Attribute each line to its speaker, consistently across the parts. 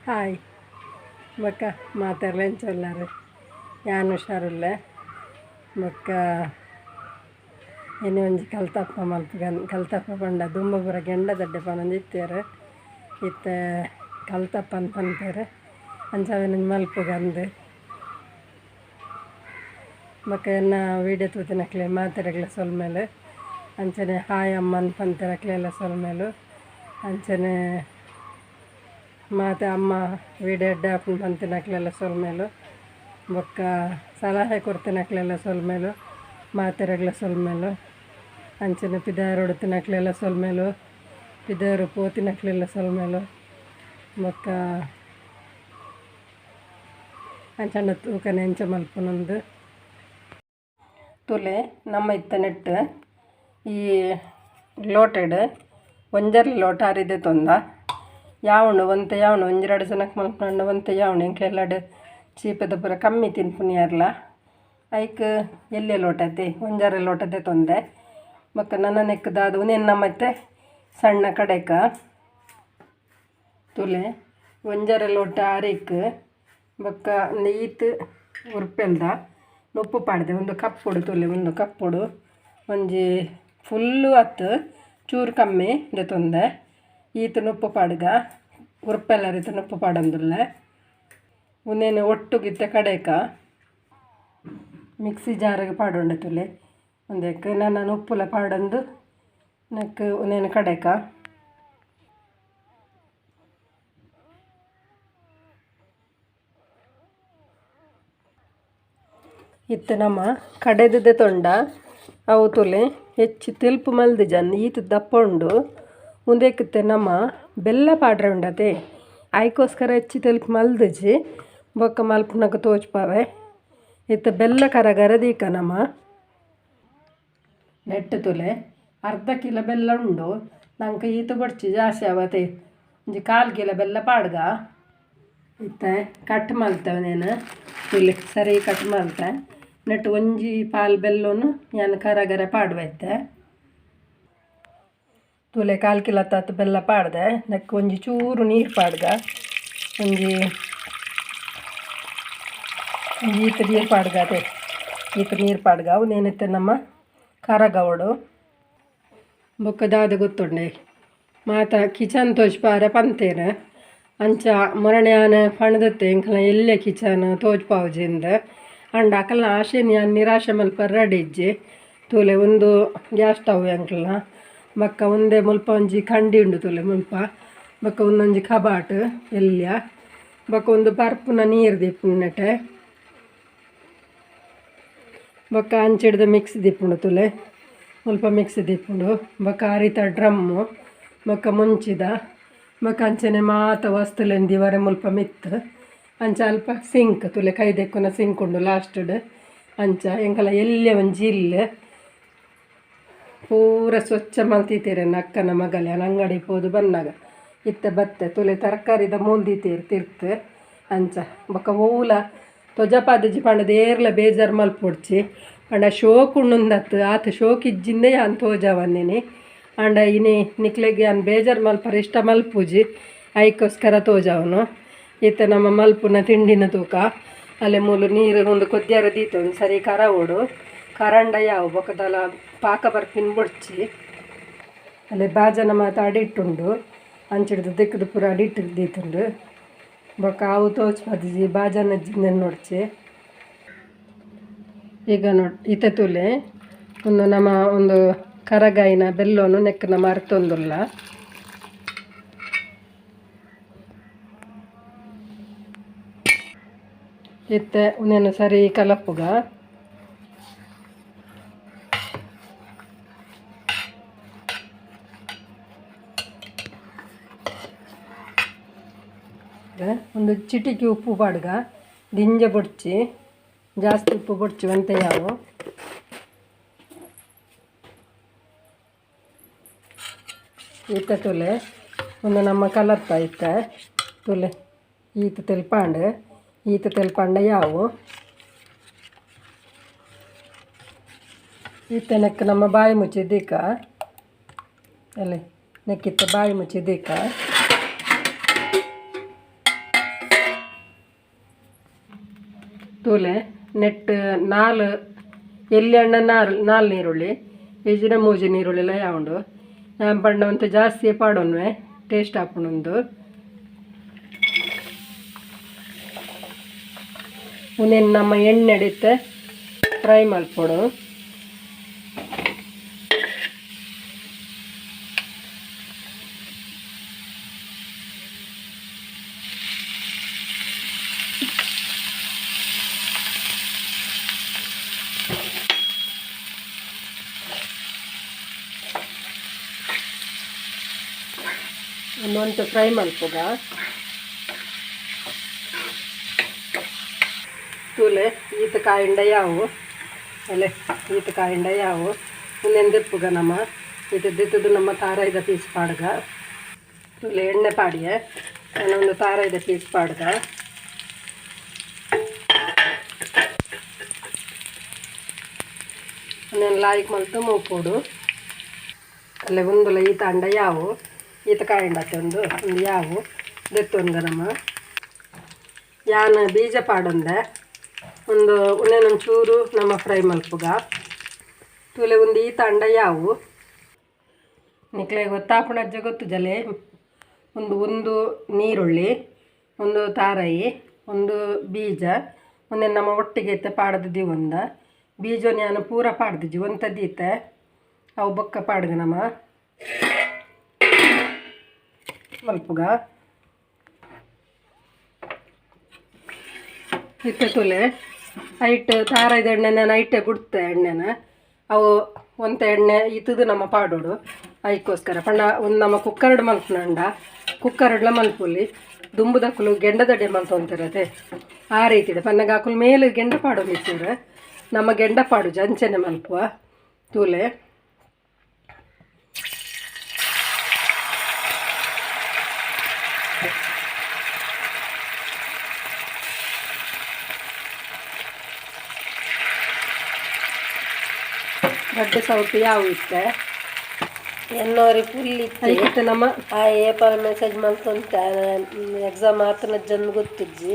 Speaker 1: Hi ಬೊಕ್ಕ ಮಾತೆರ್ಲೆಂಚ ಉಲ್ಲಾರು ಯಾನ್ ಹುಷಾರುಲ್ಲೆ ಬೊಕ್ಕ ಎನೆ ಒಂಜಿ ಕಲ್ತಪ್ಪ ಕಲ್ತಪ್ಪ ಪಂಡ ದುಂಬ ಪೂರ ಗೆಂಡ ದಡ್ಡೆ ಪನೊಂದು ಇತ್ತೇರು ಇತ್ತ ಕಲ್ತಪ್ಪ ಅಂತ ಪಂತೇರು ಅಂಚವೆನ ಮಲ್ಪುಗಂದು ಬೊಕ್ಕ ಎನ್ನ ವೀಡಿಯೋ ತೂತಿನಕ್ಲೆ ಮಾತೆರೆಗ್ಲ ಸೊಲ್ಮೇಲು ಅಂಚನೆ ಹಾಯ್ ಅಮ್ಮ ಅಂತ ಪಂತೆರಕ್ಲೆಲ್ಲ ಸೊಲ್ಮೇಲು ಅಂಚನೆ ಮಾತೆ ಅಮ್ಮ ವೀಡಿಯೋ ಎಡ್ಡೆ ಹಾಕೊಂಡು ಪಂತಿನಕ್ಲೆಲ್ಲ ಸೊಲ್ಮೇಲು ಬೊಕ್ಕ ಸಲಹೆ ಕೊಡ್ತಿನಕ್ಲೆಲ್ಲ ಸೊಲ್ಮೇಲು ಮಾತೆರೆಗ್ಲ ಸೊಲ್ಮೇಲು ಅಂಚನೆ ಪಿದಾಯರು ಉಡುತ್ತಿನಕ್ಲೆಲ್ಲ ಸೊಲ್ಮೇಲು ಪಿದಾಯರು ಪೋತಿನಕ್ಲೆಲ್ಲ ಸೊಲ್ಮೇಲು ಬೊಕ್ಕ ಅಂಚಂಡ ತೂಕನೆ ಎಂಚ ಮಲ್ಪುನೊಂದು ತುಲೆ ನಮ್ಮ ಇತ್ತ ನೆಟ್ಟು ಈ ಲೋಟೆಡ್ ಒಂಜರ್ಲಿ ಲೋಟ ಅರಿದೆ ತೊಂದ ಯಾವಣು ಒಂತೆ ಯಾವಣು ಒಂಜೆರಡು ಜನಕ್ಕೆ ಮಲ್ಪಂಡು ಒಂತೆ ಯಾವಣು ಎಂಕ್ಲೆಲ್ಲಡು ಚೀಪದ ಪೂರ ಕಮ್ಮಿ ತಿನ್ಪುನಿಯರ್ಲ ಐಕ್ ಎಲ್ಲೆ ಲೋಟತೆ ಒಂಜಾರೆ ಲೋಟತೆ ತೊಂದೆ ಬೊಕ್ಕ ನನ್ನ ನೆಕ್ಕದಾದು ನೆನ್ನ ಮತ್ತೆ ಸಣ್ಣ ಕಡೆಕ ತುಲೆ ಒಂಜಾರೆ ಲೋಟ ಅರಿಕ್ ಬೊಕ್ಕ ಈತ್ ಉರ್ಪೆಲ್ದ ಉಪ್ಪು ಪಾಡ್ದೆ ಒಂದು ಕಪ್ಪುಡು ತುಲೆ ಒಂದು ಕಪ್ಪುಡು ಒಂಜಿ ಫುಲ್ಲು ಹತ್ತು ಚೂರು ಕಮ್ಮಿ ದೆ ತೊಂದೆ ಈತ ಉಪ್ಪು ಪಾಡ್ಗ ಉರ್ಪೆಲ್ಲ ರೀತಿ ಉಪ್ಪು ಪಾಡಂದುಲ್ಲೆ ಉನ್ನೇನು ಒಟ್ಟುಗಿತ್ತ ಕಡೆಕ ಮಿಕ್ಸಿ ಜಾರಿಗೆ ಪಾಡೊಂಡೆ ತುಲೆ ಒಂದಕ್ಕೆ ನಾನು ಉಪ್ಪುಲ ಪಾಡಂದು ನೆಕ್ ಉನ್ನೇನು ಕಡೆಕ ಇತ್ತು ನಮ್ಮ ಕಡೆದದೆ ತೊಂಡ ಅವು ತುಲೆ ಹೆಚ್ಚು ತಿಲ್ಪು ಮಲ್ದು ಜನ್ ಈತ ದಪ್ಪ ಉಂಡು ಮುಂದೆಕ್ಕಿತ್ತೆ ನಮ್ಮ ಬೆಲ್ಲ ಪಾಡ್ರೆ ಉಂಡತೆ ಆಯ್ಕೋಸ್ಕರ ಹೆಚ್ಚು ತಿಲ್ಪು ಮಲ್ದಿಜಿ ಬೊಕ್ಕ ಮಲ್ಪನಕ್ಕೆ ತೋಚ್ಪಾವೆ ಇತ್ತ ಬೆಲ್ಲ ಕರಗರದೀಕ ನಮ್ಮ ನೆಟ್ಟು ತುಲೆ ಅರ್ಧ ಕಿಲೋ ಬೆಲ್ಲ ಉಂಡು ನಂಗೆ ಈತ ಬಡ್ಚಿ ಜಾಸ್ತಿ ಆವತ್ತೆ ಒಂಜಿ 1/4 ಕಿಲೋ ಬೆಲ್ಲ ಪಾಡ್ಗ ಇತ್ತ ಕಟ್ ಮಲ್ತೇವೆ ನೇನು ಇಲ್ಲಿ ಸರಿ ಕಟ್ ಮಲ್ತೆ ನೆಟ್ಟು ಒಂಜಿ ಪಾಲ್ ಬೆಲ್ಲನು ನಾನು ಕರಗರ ಪಾಡುವೈತೆ ತುಲೆ 1/4 ಕಿಲೋ ಹತ್ತು ಬೆಲ್ಲ ಪಾಡ್ದೆ ನೆಕ್ ಒಂಜಿ ಚೂರು ನೀರು ಪಾಡ್ಗ ಒಂಜಿ ಈತ ನೀರು ಪಾಡ್ಗ ಅದೇ ಈತ ನೀರು ಪಾಡ್ಗ ಅವು ನೇನಿತ್ತೆ ನಮ್ಮ ಕರಗವಡು ಬೊಕ್ಕ ದಾದ ಗೊತ್ತುಂಡೆ ಮಾತ ಕಿಚನ್ ತೋಜ್ಪಾರ ಪಂತೇನು ಅಂಚ ಮೊರಣೆಯಾನ ಪಣದತ್ತೆ ಎಂಕಲ ಎಲ್ಲೆ ಕಿಚನ್ ತೋಜ್ಪಾವುಜಿಂದ ಅಂಡ ಅಕಲ್ನ ಆಶೆ ನಾನು ನಿರಾಶೆ ಮಲ್ಪ ರೆಡಿ ಇಜ್ಜಿ ತೂಲೆ ಒಂದು ಗ್ಯಾಸ್ ಸ್ಟವ್ ಎಂಕಲ್ನ ಬೊಕ್ಕ ಒಂದೇ ಮುಲ್ಪ ಒಂಜಿ ಕಂಡಿ ಉಂಡು ತೂಲೆ ಮುಲ್ಪ ಬೊಕ್ಕ ಒಂದೊಂಜಿ ಕಬಾಟ್ ಎಲ್ಯ ಬೊಕ್ಕ ಒಂದು ಪರ್ಪುನ ನೀರು ದಿಪ್ಪುಂಡಟೆ ಬೊಕ್ಕ ಅಂಚಿಡ್ದು ಮಿಕ್ಸ್ ದಿಪ್ಪುಂಡು ತುಲೆ ಮುಲ್ಪ ಮಿಕ್ಸ್ ದಿಪ್ಪುಂಡು ಬೊಕ್ಕ ಅರಿತ ಡ್ರಮ್ಮು ಬೊಕ್ಕ ಮುಂಚಿದ ಬೊಕ್ಕ ಅಂಚನೆ ಮಾತ ವಸ್ತುಲೆನ್ ದಿವರೆ ಮುಲ್ಪ ಮಿತ್ತು ಅಂಚ ಅಲ್ಪ ಸಿಂಕ್ ತುಲೆ ಕೈದೆಕ್ಕುನ ಸಿಂಕ್ ಉಂಡು ಲಾಸ್ಟ್ಡ್ ಅಂಚ ಎಂಕಲ ಎಲ್ಲೆ ಒಂಜಿ ಇಲ್ಲೆ ಪೂರ ಸ್ವಚ್ಛ ಮಲ್ತಿತ್ತೇರೆ ಅಕ್ಕನ ಮಗಲೆ ಅಂಗಡಿ ಹೋದು ಬನ್ನಾಗ ಇತ್ತೆ ಬತ್ತೆ ತುಲೆ ತರಕಾರಿದ ಮೂಲ್ದಿತ್ತೇರು ತಿರ್ತು ಅಂಚ ಬೊಕ್ಕ ಓಲ ತೊಜಪಾದಜಿ ಪಂಡದ ಏರ್ಲ ಬೇಜಾರು ಮಲ್ಪೊಡ್ಚಿ ಅಂಡ ಶೋಕ್ ಉಣ್ಣುಂದತ್ತು ಆತ ಶೋಕ್ ಇಜ್ಜಿಂದೆ ಯಾನ್ ತೋಜವನ್ನೇನೆ ಅಂಡ ಇನಿ ನಿಕ್ಲೆಗೆ ಯಾನ್ ಬೇಜಾರು ಮಲ್ಪರ ಇಷ್ಟ ಮಲ್ಪುಜಿ ಐಕೋಸ್ಕರ ತೋಜವನು ಈತ ನಮ್ಮ ಮಲ್ಪುನ ತಿಂಡಿನ ತೂಕ ಅಲ್ಲೇ ಮೂಲು ನೀರು ಒಂದು ಕೊದ್ಯಾರ ದೀತು ಒಂದು ಸರಿ ಕರ ಓಡು ಕರಂಡ ಯಾವ ಬೊಕ್ಕದಲ್ಲ ಪಾಕ ಬರ್ಪಿನ ಬೊಡ್ಚಿ ಅಲ್ಲೇ ಬಾಜನ ಮಾತ ಅಡಿಟ್ಟುಂಡು ಅಂಚಿಡ್ದು ದಿಕ್ಕದು ಪೂರ ಅಡಿಟ್ಟು ದೀತುಂಡು ಬೊಕ್ಕ ಅವು ತೋಚ್ಪದಿಜಿ ಬಾಜನ ಜಿಂದನ್ ನೋಡ್ಚಿ ಈಗ ನೋಡಿ ಈತ ತುಲೆ ಒಂದು ನಮ್ಮ ಒಂದು ಕರಗಾಯಿನ ಬೆಲ್ಲೋನು ನೆಕ್ಕನ ಮರ್ತೊಂದುಲ್ಲ ಇತ್ತೆ ಉನ್ನೇನು ಸರಿ ಕಲಪ್ಪುಗ ಒಂದು ಚಿಟಿಕಿ ಉಪ್ಪು ಪಾಡ್ಗ ದಿಂಜ ಬೊಡ್ಚಿ ಜಾಸ್ತಿ ಉಪ್ಪು ಬೊಡ್ಚಿ ಅಂತೆ ಯಾವು ಈತ ತುಲೆ ಒಂದು ನಮ್ಮ ಕಲರ್ಪ ಇತ್ತ ತುಲೆ ಈತ ತೆಲ್ಪಾಂಡು ಈತ ತೆಲ್ಪಂಡ ಯಾವು ಈತ ನೆಕ್ ನಮ್ಮ ಬಾಯಿ ಮುಚ್ಚಿದ್ದೀಕ ಅಲ್ಲಿ ನೆಕ್ಕಿತ್ತ ಬಾಯಿ ಮುಚ್ಚಿದ್ದೀಕ ತೂಲೆ ನೆಟ್ ನಾಲ್ ಎಲ್ಲಿ ಹಣ್ಣ ನಾಲ್ ನೀರುಳ್ಳಿ ಈಜಿನ ಮೂಜಿ ನೀರುಳ್ಳಿಲ್ಲ ಯಾವುದು ನಾನು ಪಂಡ ಅಂತ ಜಾಸ್ತಿ ಪಾಡೋನ್ವೆ ಟೇಸ್ಟ್ ಹಾಕೊಂಡೊಂದು ಉನ್ನೇನು ನಮ್ಮ ಎಣ್ಣೆ ಅಡಿತ್ತೆ ಫ್ರೈ ಮಾಡ್ಕೊಡು ಒಂದೊಂದು ಫ್ರೈ ಮಾಡ್ಕೋದ ತೂಲೆ ಈತ ಕಾಯಿಂಡ ಯಾವು ಅಲ್ಲೇ ಈತ ಕಾಯಿಂಡ ಯಾವು ಇನ್ನೆಂದಿಪ್ಪುಗ ನಮ್ಮ ಇದು ನಮ್ಮ ತಾರಾಯ್ದ ಪೀಸ್ ಪಾಡ್ಗ ತೂಲೆ ಎಣ್ಣೆ ಪಾಡಿಯೆ ನಾನೊಂದು ತಾರಾಯ್ದ ಪೀಸ್ ಪಾಡ್ಗ నేను లాయిక్ మల్తో మూపోడు ಅಲ್ಲೇ ಒಂದುಲ ಈತ ಅಂಡ ಯಾವು ಈತ ಕಾಯಿಂಡತ್ತೆ ಒಂದು ಯಾವು ದೆತ್ತೊಂದನಮ್ಮ ಯಾನ ಬೀಜ ಪಾಡೊಂದೆ ಒಂದು ಉನ್ನೇನೊಂದು ಚೂರು ನಮ್ಮ ಫ್ರೈ ಮಲ್ಪುಗ ತೂಲೆ ಒಂದು ಈತ ಅಂಡ ಯಾವು ನಿಕ್ಲೆ ಗೊತ್ತಾಪಣಜ್ಜ ಗೊತ್ತು ಜಲೆ ಒಂದು ನೀರುಳ್ಳಿ ಒಂದು ತಾರಾಯಿ ಒಂದು ಬೀಜ ಒಂದೇ ನಮ್ಮ ಒಟ್ಟಿಗೆ ಐತೆ ಪಾಡದಿದ್ದಿ ಒಂದ ಬೀಜ ನಾನು ಪೂರ ಪಾಡ್ದಿಜ್ಜಿ ಒಂತದ್ದೀತೆ ಅವು ಬೊಕ್ಕ ಪಾಡ್ಗ ನಮ್ಮ ಮಲ್ಪುಗ ಇತ್ತೆ ತುಲೆ ಐಟ್ ತಾರಾಯ್ದ ಎಣ್ಣೆ ನಾನು ಐಟೆ ಬಿಡ್ತೆ ಎಣ್ಣೆನ ಅವು ಒಂತ ಎಣ್ಣೆ ಇತ್ತದು ನಮ್ಮ ಪಾಡೋಡು ಅದಕ್ಕೋಸ್ಕರ ಪಂಡ ಒಂದು ನಮ್ಮ ಕುಕ್ಕರ್ಡ್ ಮಲ್ಪನಂಡ ಕುಕ್ಕರ್ಡ್ಲ ಮಲ್ಪುಲಿ ದುಂಬುದಕ್ಕಲು ಗೆಂಡದಡ್ಡೆ ಮಲ್ತೊಂತಿರತ್ತೆ ಆ ರೀತಿ ಪನ್ನಗ ಹಾಕುಲ್ ಮೇಲೆ ಗೆಂಡ ಪಾಡೋ ಮಿತ್ತಿದ್ರೆ ನಮ್ಮ ಗೆಂಡ ಪಾಡು ಜಂಚನೆ ಮಲ್ಪುವ ತೂಲೆ ಗಡ್ಡೆ ಸೌಟಿ ಯಾವ ಇತ್ತೆ
Speaker 2: ಎನ್ನೋರಿ ಫುಲ್
Speaker 1: ಇತ್ತು ನಮ್ಮ
Speaker 2: ಆ ಏಪಲ್ ಮೆಸೇಜ್ ಮಲ್ತೊಂತ ಎಕ್ಸಾಮ್ ಆತನ ಜನ್ ಗೊತ್ತಿಜ್ಜಿ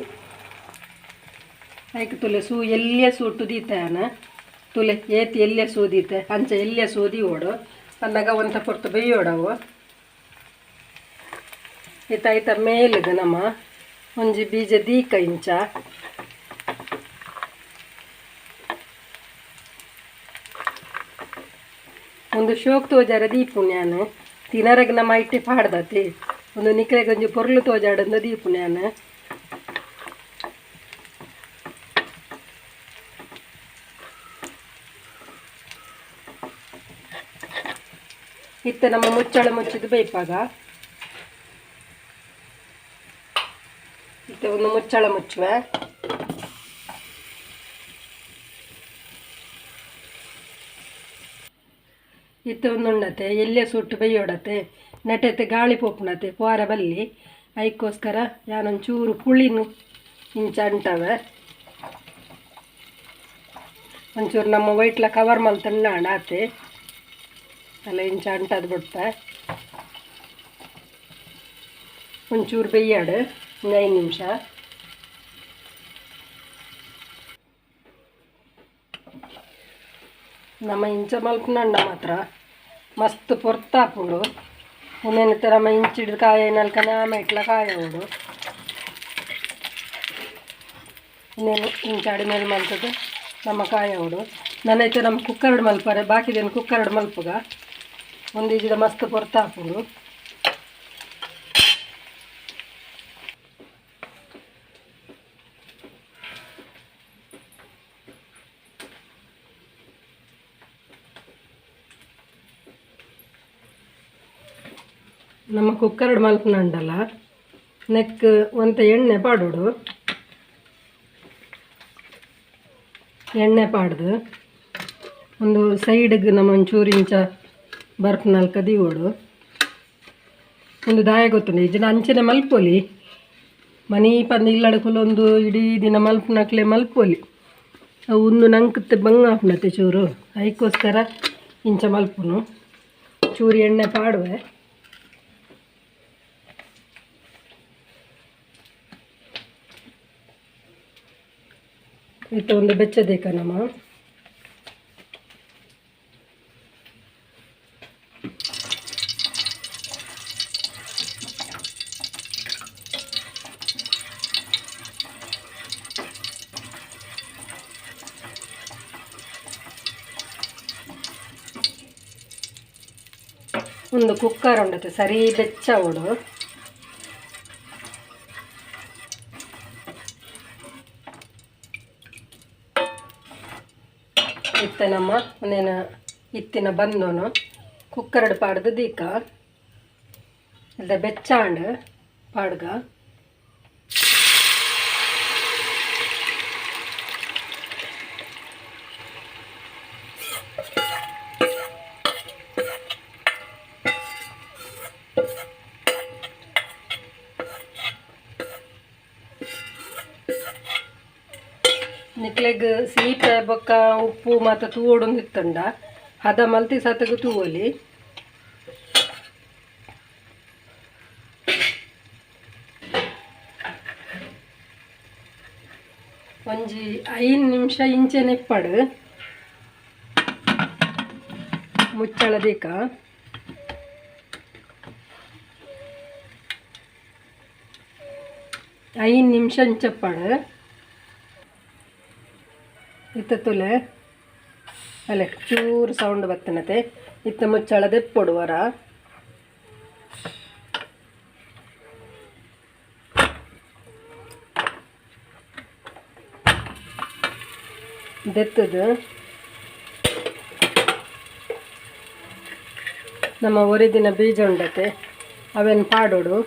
Speaker 1: ಆಯ್ಕೆ ತುಲೆ ಎಲ್ಲಿಯ ಸೂಟು ದೀತಾನ ತುಲೆ ಏತಿ ಎಲ್ಲಿಯ ಸೂದೀತೆ ಅಂಚೆ ಎಲ್ಲಿಯ ಸೂದಿ ಓಡು ಅಂದಾಗ ಒಂತ ಪೊರ್ತು ಬೇಯೋಡವು ಈತ ಮೇಲಿದೆ ನಮ್ಮ ಒಂಜಿ ಬೀಜ ದೀಕ ಇಂಚ ಒಂದು ಶೋಕ್ ತೋಜಾರ ದೀಪುಣ್ಯಾನ ತಿನ್ನರಗೆ ನಮ್ಮ ಐಟೆ ಪಾಡ್ದತಿ ಒಂದು ನಿಕ್ಲೆಗೆ ಒಂಜಿ ಪೊರ್ಲು ತೋಜಾಡಂದ ದೀಪುಣ್ಯಾನ ಇತ್ತ ನಮ್ಮ ಮುಚ್ಚಳ ಮುಚ್ಚಿದ್ದು ಬೇಯ್ಪಾಗ ಇತ್ತ ಒಂದು ಮುಚ್ಚಳ ಮುಚ್ಚುವೆ ಇತ್ತ ಒಂದು ಉಣ್ಣತೆ ಎಲ್ಲೇ ಸುಟ್ಟು ಬೇಯೋಡತೆ ನೆಟತೆ ಗಾಳಿ ಪೋಪುಣತೆ ಪೋರ ಬಲ್ಲಿ ಅದಕ್ಕೋಸ್ಕರ ನಾನೊಂಚೂರು ಪುಳಿನು ಇಂಚ ಅಂಟವೆ ಒಂಚೂರು ನಮ್ಮ ವೈಟ್ಲ ಕವರ್ ಮಲ್ತಣ್ಣ ಆತೆ ಅಲ್ಲ ಇಂಚ ಅಂಟದು ಬಿಡ್ತೆ ಒಂಚೂರು ಬೇಯಾಡು 5 ನಿಮಿಷ ನಮ್ಮ ಇಂಚ ಮಲ್ಪನಂಡ ಮಾತ್ರ ಮಸ್ತ್ ಪೊರ್ತಾಪುಂಡು ಇನ್ನೇನಿತ್ತೆ ನಮ್ಮ ಇಂಚಿಡ್ದು ಕಾಯ ನಲ್ಕನೆ ಆಮೆ ಇಟ್ಲ ಕಾಯ ಉಂಡು ಇನ್ನೇನು ಇಂಚಾಡಿ ಮೇಲೆ ಮಲ್ತದ್ದು ನಮ್ಮ ಕಾಯ ಉಂಡು ನನ್ನೈತೆ ನಮ್ಮ ಕುಕ್ಕರ್ಡ್ ಮಲ್ಪರೆ ಬಾಕಿದೇನು ಕುಕ್ಕರ್ಡ್ ಮಲ್ಪುಗ ಒಂದು ಈಜಿದ ಮಸ್ತ್ ಪೊರ್ತಾಪುಂಡು ನಮ್ಮ ಕುಕ್ಕರ್ಡ್ ಮಲ್ಪನಂಡಲ್ಲ ನೆಕ್ ಒಂತ ಎಣ್ಣೆ ಪಾಡೋಡು ಎಣ್ಣೆ ಪಾಡ್ದು ಒಂದು ಸೈಡ್ಗೆ ನಮ್ಮ ಒಂಚೂರು ಇಂಚ ಬರ್ಪನಲ್ಕ ದೀವೋಡು ಒಂದು ದಾಯ ಗೊತ್ತುಂಡು ಈಜಿನ ಅಂಚನೆ ಮಲ್ಪೊಲಿ ಮನಿ ಪಂದು ಇಲ್ಲಡಕುಲೊಂದು ಇಡೀ ದಿನ ಮಲ್ಪನಕ್ಲೆ ಮಲ್ಪೊಲಿ ಅವು ಒಂದು ನಂಕತ್ತೆ ಬಂಗ ಹಾಪುಣತೆ ಚೂರು ಅದಕ್ಕೋಸ್ಕರ ಇಂಚ ಮಲ್ಪುನು ಚೂರು ಎಣ್ಣೆ ಪಾಡುವೆ ಇತ್ತ ಒಂದು ಬೆಚ್ಚದೇಕ ನಮ್ಮ ಒಂದು ಕುಕ್ಕರ್ ಉಂಡತೆ ಸರಿ ಬೆಚ್ಚ ಉಡು ಇತ್ತ ನಮ್ಮ ಒಂದೇನು ಇತ್ತಿನ ಬಂದೋನು ಕುಕ್ಕರ್ಡ್ ಪಾಡ್ದು ದೀಕ ಇಲ್ದ ಬೆಚ್ಚಾಂಡ್ ಪಾಡ್ಗ ನಿಕ್ಲೆಗ್ ಸೀಪೆ ಬೊಕ್ಕ ಉಪ್ಪು ಮತ್ತು ತೂವೊಡೊಂದು ಇತ್ತಂಡ ಹದ ಮಲ್ತಿ ಸತಗು ತೂವೊಲಿ ಒಂಜಿ 5 ನಿಮಿಷ ಇಂಚೆ ನೆಪ್ಪಡು ಮುಚ್ಚಳದೀಕ 5 ನಿಮಿಷ ಇಂಚಪ್ಪಾಡು ಇತ್ತ ತುಲೆ ಅಲ್ಲೇ ಚೂರು ಸೌಂಡ್ ಬರ್ತನತೆ ಇತ್ತ ಮುಚ್ಚಳದೆ ಪೊಡುವರ ದೆತ್ತದು ನಮ್ಮ ಒರಿದಿನ ಬೀಜ ಉಂಡತೆ ಅವೇನು ಪಾಡೋಡು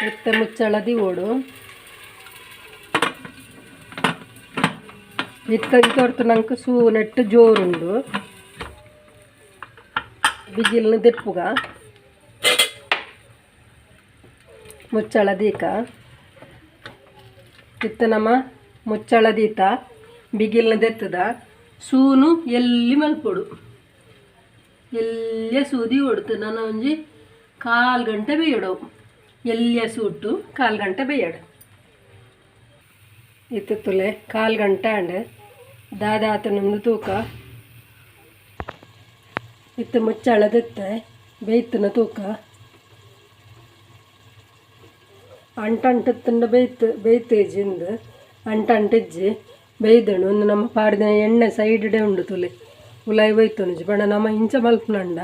Speaker 1: ಇತ್ತ ಮುಚ್ಚಳದಿ ಓಡು ಇತ್ತ ತೋರ್ತು ನಂಗೆ ಸೂ ನೆಟ್ಟು ಜೋರುಂಡು ಬಿಜಿಲ್ನ ದೆಪ್ಪುಗ ಮುಚ್ಚಳದೀಕ ಇತ್ತ ನಮ್ಮ ಮುಚ್ಚಳದೀತ ಬಿಗಿಲ್ನ ದೆತ್ತದ ಸೂನು ಎಲ್ಲಿ ಮಲ್ಪೊಡು ಎಲ್ಲೇ ಸೂದಿ ಓಡ್ತು ನಾನು ಒಂಜಿ 1/4 ಗಂಟೆ ಬೇಯಡವು ಎಲ್ಲಿಯ ಸೂಟು 1/4 ಗಂಟೆ ಬೇಯಡು ಇತ್ತು ತುಲೆ 1/4 ಗಂಟೆ ಅಂಡ್ ದಾದಾತನೊಂದು ತೂಕ ಇತ್ತು ಮುಚ್ಚಳದತ್ತೆ ಬೇಯ್ತನ ತೂಕ ಅಂಟಂಟತ್ತಂಡ ಬೇಯ್ತೇಜಿಂದು ಅಂಟಂಟಿಜ್ಜಿ ಬೇಯ್ದಣು ಒಂದು ನಮ್ಮ ಪಾಡಿದ ಎಣ್ಣೆ ಸೈಡ್ಡೆ ಉಂಡು ತುಲೆ ಉಲಾಯಿ ಬೈತುಂಜಿ ಬಣ್ಣ ನಮ್ಮ ಇಂಚ ಮಲ್ಪನಂಡ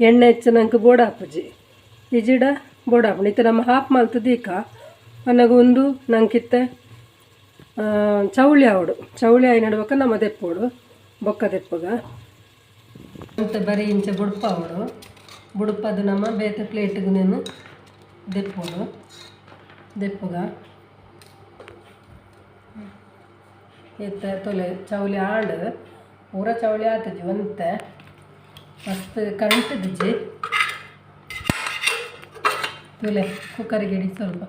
Speaker 1: ಎಣ್ಣೆ ಹೆಚ್ಚಿನಂಕ ಬೋಡಾಪುಜಿ ಇಜಿಡ ಬೋಡಾಪುಂಡು ಇತ್ತು ನಮ್ಮ ಹಾಫ್ ಮಲ್ತದೀಕ ನನಗೊಂದು ನಂಕಿತ್ತೆ ಚೌಳಿ ಆವಡು ಚೌಳಿ ಆಯಿ ನಡ್ಬೇಕ ನಮ್ಮ ದೆಪ್ಪೋಡು ಬೊಕ್ಕ ದೆಪ್ಪಗ ಅಂತ ಬರೀ ಇಂಚ ಬುಡುಪ ಆವಡು ಬುಡುಪದು ನಮ್ಮ ಬೇತೆ ಪ್ಲೇಟ್ಗೆ ನೀನು ದೆಪ್ಪೋಡು ದೆಪ್ಪಗ ಇತ್ತ ತೊಲೆ ಚೌಳಿ ಆಂಡು ಪೂರ ಚೌಳಿ ಆತಜಿ ಒಂತೆ ಮಸ್ತ್ ಕಂಟದಿಜ್ಜಿ ತುಲೆ ಕುಕ್ಕರಿಗೆ ಇಡಿ ಸ್ವಲ್ಪ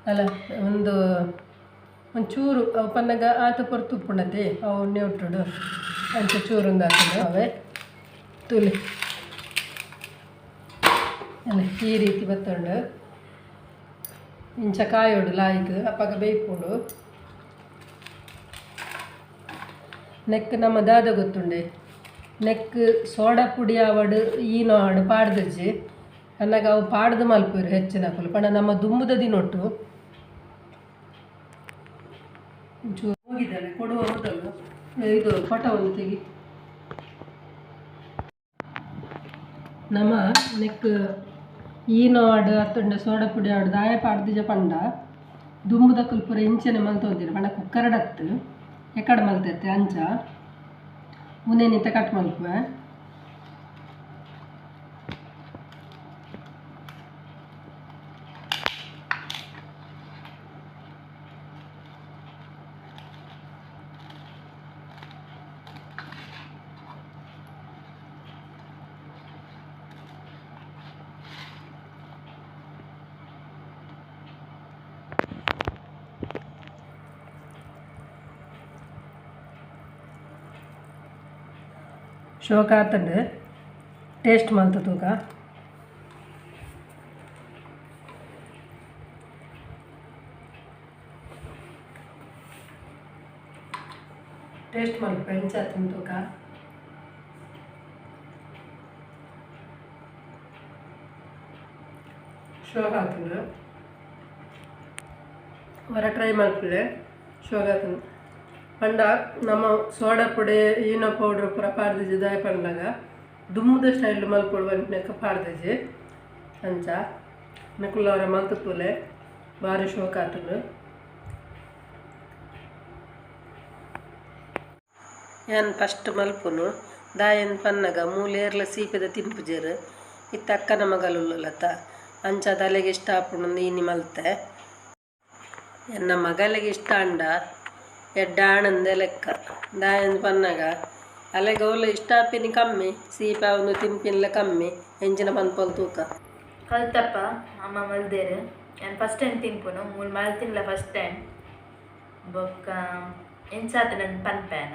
Speaker 1: ಅಲ್ಲ ಒಂಚೂರು ಅವು ಪನ್ನಗ ಆತ ಪೊರ್ತು ಉಪ್ಪುಂಡತೆ ಅವು ನೆವಟುಡು ಅಂಚ ಚೂರೊಂದು ಹಾಕಿದೆ ಅವೇ ತುಲೆ ಅಲ್ಲ ಈ ರೀತಿ ಬತ್ತುಂಡು ಇಂಚ ಕಾಯೋಡು ಲಾಯ್ಕ್ ಅಪ್ಪಗ ಬೇಯ್ಪುಂಡು ನೆಕ್ ನಮ್ಮ ದಾದ ಗೊತ್ತುಂಡೆ ನೆಕ್ ಸೋಡಾ ಪುಡಿ ಆವಡು ಈನೋ ಆಡು ಪಾಡ್ದಜ್ಜಿ ಅನ್ನಗ ಅವು ಪಾಡ್ದು ಮಲ್ಪರು ಹೆಚ್ಚಿನ ಹಾಕಲು ಪಣ ನಮ್ಮ ದುಂಬುದ ದಿನೊಟ್ಟು ಒಂಚೂರು ಹೋಗಿದ್ದಾಳೆ ಕೊಡುವ ಮೊದಲು ಇದು ಫೋಟೋವನ್ನು ತೆಗಿ ನಮ್ಮ ನೆಕ್ ಈನೋ ಆಡು ಅತ್ತಂಡ ಸೋಡಾ ಪುಡಿ ಆಡು ದಾಯ ಪಾಡ್ದಿಜ ಪಂಡ ದುಂಬುದ ಕುಲ್ಪುರ ಇಂಚನೆ ಮಲ್ತೊಂದಿರ ಪಂಡ ಕುಕ್ಕರ್ಡತ್ತು ಎಕಡೆ ಮಲ್ತೈತೆ ಅಂಚ ಮುನೇನಿತ ಕಟ್ ಮಲ್ಪುವೆ ಶೋಕ ಆತಂಡು ಟೇಸ್ಟ್ ಮಲ್ತು ತೂಕ ಟೇಸ್ಟ್ ಮಲ್ಪ ಹೆಂಚಾತನ್ ತೂಕ ಶೋಕ ಆತಂಡು ಹೊರ ಟ್ರೈ ಮಲ್ಪಲೆ ಶೋಕ ಆತಂಡು ಪಂಡ ನಮ್ಮ ಸೋಡಾ ಪುಡಿ ಈನೋ ಪೌಡ್ರ್ ಪೂರ ಪಾಡ್ದಿಜಿ ದಾಯ ಪಂಡಾಗ ದುಮ್ಮದ ಸ್ಟೈಲ್ ಮಲ್ಪೊಡು ಬಂಟನೆಕ್ಕ ಪಾಡ್ದಿಜಿ ಅಂಚ ನಿಕುಲವರ ಮಲ್ತುಪುಲೆ ಭಾರಿ ಶೋಕ ಆತುಂಡು ಏನು ಫಸ್ಟ್ ಮಲ್ಪುನು ದಾಯನ್ ಪನ್ನಗ ಮೂಲೇರ್ಲ ಸೀಪದ ತಿಂಪುಜೇರು ಇತ್ತ ಅಕ್ಕನ ಮಗಲುಲ್ಲತ ಅಂಚ ತಲೆಗೆ ಇಷ್ಟ ಆಪುಂಡು ನೀನಿ ಮಲ್ತೆ ಎನ್ನ ಮಗಲಿಗೆ ಇಷ್ಟ ಅಂಡ ಎಡ್ಡ ಆಣಂದೆ ಲೆಕ್ಕ ದಾಯನ್ ಪನ್ನಗ ಅಲೆಗೆ ಒಳ್ಳೆ ಇಷ್ಟ ಆಪಿನಿ ಕಮ್ಮಿ ಸೀಪ ಒಂದು ತಿಂಪಿನ್ಲ ಕಮ್ಮಿ ಹೆಂಚಿನ ಪನ್ಪಲ್ ತೂಕ
Speaker 3: kaltappa ಅಮ್ಮ ಮಲ್ದೇರು ನಾನು ಫಸ್ಟ್ ಟೈಮ್ ತಿನ್ಪುನು ಮೂರು ಮಲ್ತಿನ್ಲ ಫಸ್ಟ್ ಟೈಮ್ ಬೊಕ್ಕ ಎಂಚಾತ ನನ್ನ ಪನ್ಪೇನ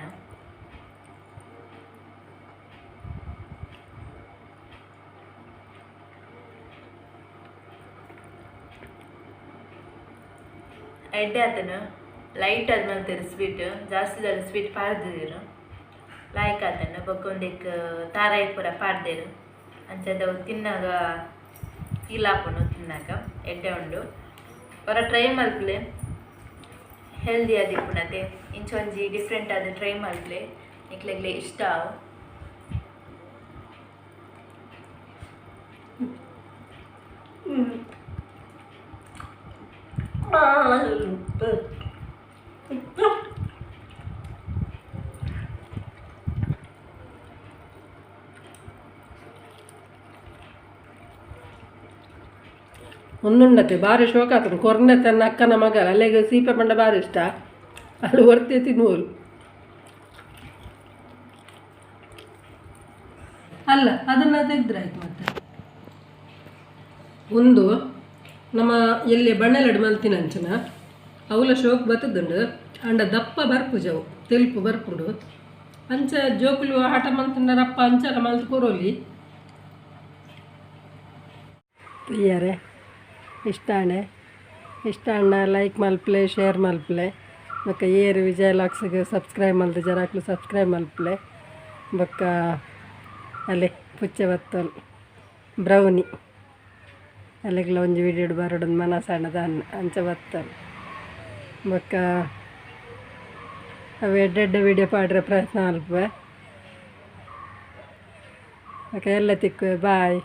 Speaker 3: ಎಡ್ಡೆ ಆತನು ಲೈಟ್ ಅದು ಮಲ್ತಿರು ಸ್ವೀಟ್ ಜಾಸ್ತಿ ಸ್ವೀಟ್ ಪಾಡ್ದಿರು ಲಾಯ್ಕ್ ಆತನು ಬೊಕ್ಕ ಒಂದಿಕ್ ತಾರಾಯಿ ಪೂರ ಪಾಡ್ದೇರು ಅಂಚದವು ತಿನ್ನಾಗ ಕೀಲಾಪುನು ತಿನ್ನಾಗ ಎಡ್ಡೆ ಉಂಡು ಹೊರ ಟ್ರೈ ಮಲ್ಪಲೆ ಹೆಲ್ದಿ ಆದಿಪ್ಪುನತೆ ಇಂಚೊಂಜಿ ಡಿಫ್ರೆಂಟ್ ಆದ ಟ್ರೈ ಮಲ್ಪಲೆ ನಿಕ್ಲೆಗ್ಲೆ ಇಷ್ಟ ಆವು
Speaker 1: ಒಂದುಂಡತೆ ಭಾರಿ ಶೋಕ ಆತನು ಕೊರ್ನೆ ತನ್ನ ಅಕ್ಕನ ಮಗ ಅಲ್ಲಿಗೆ ಸೀಪೆ ಪಂಡ ಭಾರಿ ಇಷ್ಟ ಅಲ್ಲಿ ಹೊರ್ತೆ ತಿನ್ನುವಲು ಅಲ್ಲ ಅದನ್ನು ತೆಗೆದ್ರೆ ಆಯ್ತು ಮತ್ತೆ ಒಂದು ನಮ್ಮ ಎಲ್ಲಿ ಬಣ್ಣಲಡು ಮಲ್ತಿನಂಚನ ಅವಲ ಶೋಕ್ ಬತ್ತದುಂಡು ಅಂಡ ದಪ್ಪ ಬರ್ಪುಜವು ತೆಲ್ಪು ಬರ್ಪುಡು ಅಂಚ ಜೋಕುಲು ಆಟ ಮಲ್ತಿನರಪ್ಪ ಅಂಚಲ ಮಲ್ತು ಕೊರೋಲಿ ಯಾರೇ ಇಷ್ಟ ಅಣ್ಣ ಲೈಕ್ ಮಲ್ಪಲೆ ಶೇರ್ ಮಲ್ಪಲೆ ಬೊಕ್ಕ ಏರು ವಿಜಯ ಲಾಕ್ಸ್ಗೆ ಸಬ್ಸ್ಕ್ರೈಬ್ ಮಲ್ತು ಜರಾಕ್ಲು ಸಬ್ಸ್ಕ್ರೈಬ್ ಮಲ್ಪಲೆ ಬೊಕ್ಕ ಅಲ್ಲಿ ಪುಚ್ಚೆ ಬತ್ತಲ್ ಬ್ರೌನಿ ಅಲ್ಲಿಗೆಲ್ಲ ಒಂಜಿ ವಿಡಿಯೋ ಬರೋಡೊಂದು ಮನಸ್ಸಣ್ಣದ ಅಂಚ ಬತ್ತಲ್ ಬೊಕ್ಕ ಅವು ಎಡ್ಡೆಡ್ಡೆ ವಿಡಿಯೋ ಪಾಡ್ರೆ ಪ್ರಯತ್ನ ಮಲ್ಪೆ ಬೊಕ್ಕ ಎಲ್ಲ ತಿಕ್ಕುವೆ ಬಾಯ್.